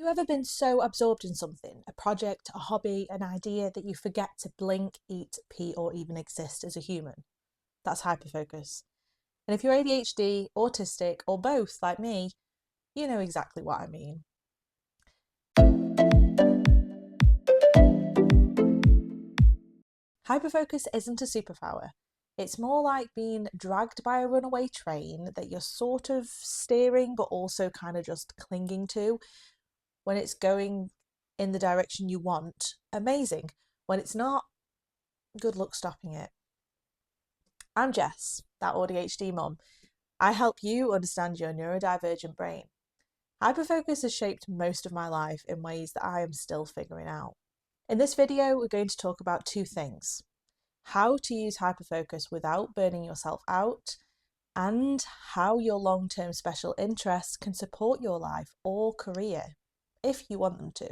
you ever been so absorbed in something, a project, a hobby, an idea, that you forget to blink, eat, pee, or even exist as a human? That's hyperfocus. And if you're ADHD, autistic, or both like me, you know exactly what I mean. Hyperfocus isn't a superpower. It's more like being dragged by a runaway train that you're sort of steering but also kind of just clinging to. When it's going in the direction you want, amazing. When it's not, good luck stopping it. I'm Jess, that ADHD mum. I help you understand your neurodivergent brain. Hyperfocus has shaped most of my life in ways that I am still figuring out. In this video, we're going to talk about two things: how to use hyperfocus without burning yourself out, and how your long-term special interests can support your life or career, if you want them to.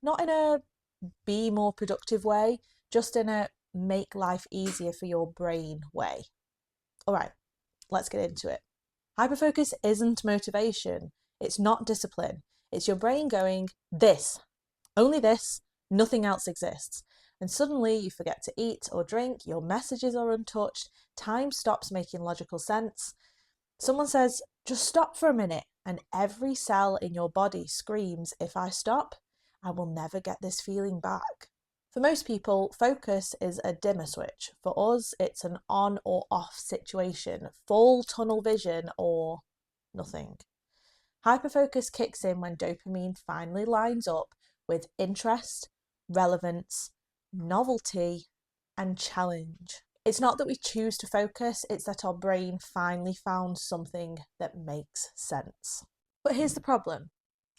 Not in a be more productive way, just in a make life easier for your brain way. All right, let's get into it. Hyperfocus isn't motivation. It's not discipline. It's your brain going, this, only this, nothing else exists. And suddenly you forget to eat or drink, your messages are untouched, time stops making logical sense. Someone says, just stop for a minute, and every cell in your body screams, if I stop, I will never get this feeling back. For most people, focus is a dimmer switch. For us, it's an on or off situation, full tunnel vision or nothing. Hyperfocus kicks in when dopamine finally lines up with interest, relevance, novelty, and challenge. It's not that we choose to focus, it's that our brain finally found something that makes sense. But here's the problem.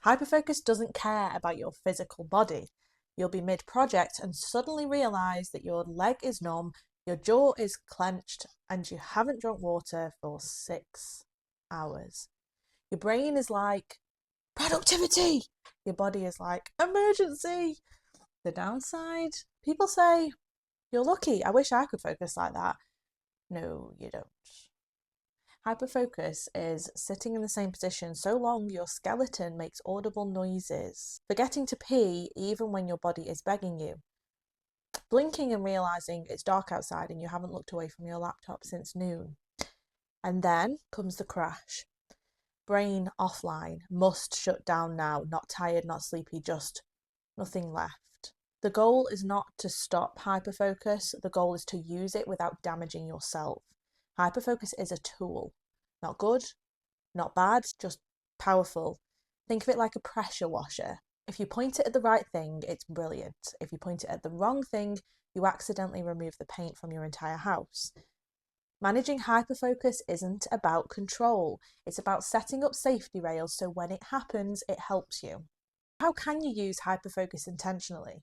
Hyperfocus doesn't care about your physical body. You'll be mid-project and suddenly realise that your leg is numb, your jaw is clenched, and you haven't drunk water for 6 hours. Your brain is like, productivity! Your body is like, emergency! The downside? People say, you're lucky, I wish I could focus like that. No, you don't. Hyperfocus is sitting in the same position so long your skeleton makes audible noises, forgetting to pee even when your body is begging you, blinking and realising it's dark outside and you haven't looked away from your laptop since noon. And then comes the crash. Brain offline, must shut down now, not tired, not sleepy, just nothing left. The goal is not to stop hyperfocus, the goal is to use it without damaging yourself. Hyperfocus is a tool. Not good, not bad, just powerful. Think of it like a pressure washer. If you point it at the right thing, it's brilliant. If you point it at the wrong thing, you accidentally remove the paint from your entire house. Managing hyperfocus isn't about control. It's about setting up safety rails so when it happens, it helps you. How can you use hyperfocus intentionally?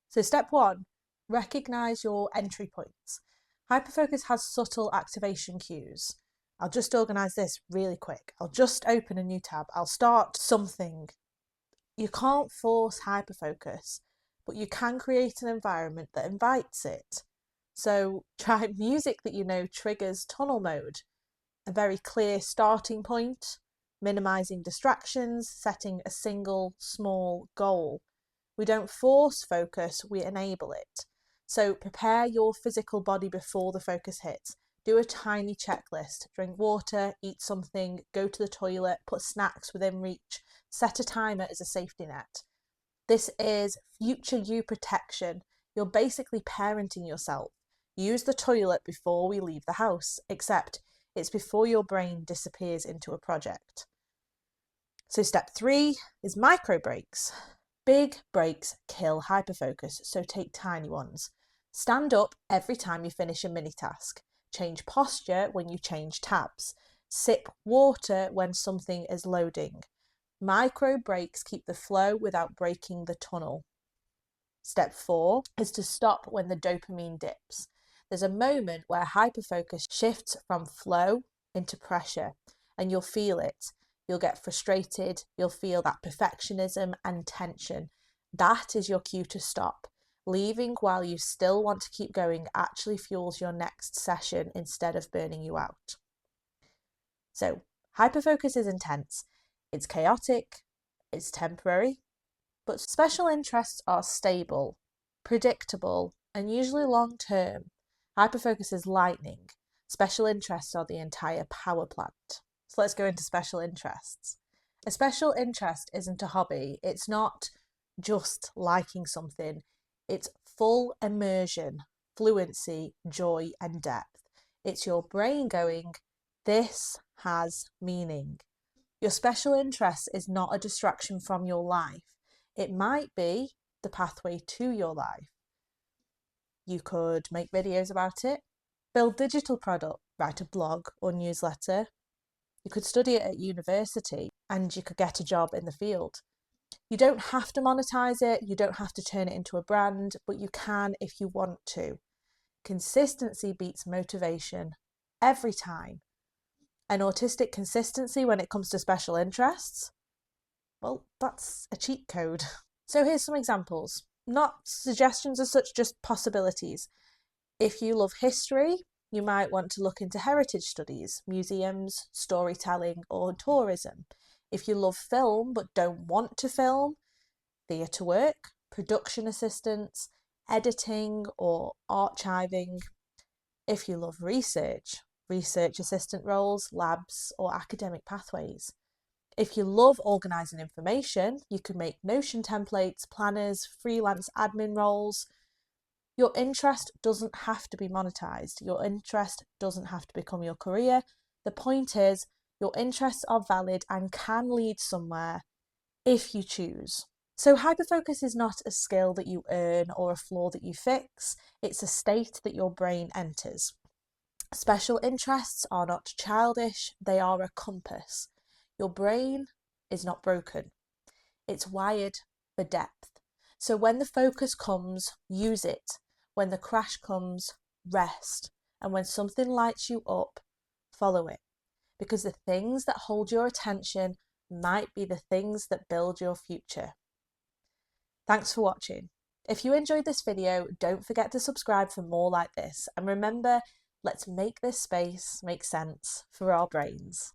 So step one, recognise your entry points. Hyperfocus has subtle activation cues. I'll just organise this really quick. I'll just open a new tab. I'll start something. You can't force hyperfocus, but you can create an environment that invites it. So try music that you know triggers tunnel mode, a very clear starting point, minimising distractions, setting a single small goal. We don't force focus, we enable it. So prepare your physical body before the focus hits. Do a tiny checklist. Drink water, eat something, go to the toilet, put snacks within reach, set a timer as a safety net. This is future you protection. You're basically parenting yourself. Use the toilet before we leave the house, except it's before your brain disappears into a project. So step 3 is micro breaks. Big breaks kill hyperfocus, so take tiny ones. Stand up every time you finish a mini task. Change posture when you change tabs. Sip water when something is loading. Micro breaks keep the flow without breaking the tunnel. Step 4 is to stop when the dopamine dips. There's a moment where hyperfocus shifts from flow into pressure, and you'll feel it. You'll get frustrated, you'll feel that perfectionism and tension. That is your cue to stop. Leaving while you still want to keep going actually fuels your next session instead of burning you out. So, hyperfocus is intense. It's chaotic, It's temporary, but special interests are stable, predictable, and usually long term. Hyperfocus is lightning. Special interests are the entire power plant. So let's go into special interests. A special interest isn't a hobby. It's not just liking something. It's full immersion, fluency, joy, and depth. It's your brain going, this has meaning. Your special interest is not a distraction from your life. It might be the pathway to your life. You could make videos about it, build digital product, write a blog or newsletter. You could study it at university and you could get a job in the field. You don't have to monetize it, you don't have to turn it into a brand, but you can if you want to. Consistency beats motivation every time. And autistic consistency when it comes to special interests, well, that's a cheat code. So here's some examples. Not suggestions as such, just possibilities. If you love history, you might want to look into heritage studies, museums, storytelling, or tourism. If you love film but don't want to film, theatre work, production assistance, editing, or archiving. If you love research assistant roles, labs, or academic pathways. If you love organising information, you can make Notion templates, planners, freelance admin roles. Your interest doesn't have to be monetized. Your interest doesn't have to become your career. The point is, your interests are valid and can lead somewhere if you choose. So hyperfocus is not a skill that you earn or a flaw that you fix. It's a state that your brain enters. Special interests are not childish, they are a compass. Your brain is not broken. It's wired for depth. So when the focus comes, use it. When the crash comes, rest. And when something lights you up, follow it. Because the things that hold your attention might be the things that build your future. Thanks for watching. If you enjoyed this video, don't forget to subscribe for more like this. And remember, let's make this space make sense for our brains.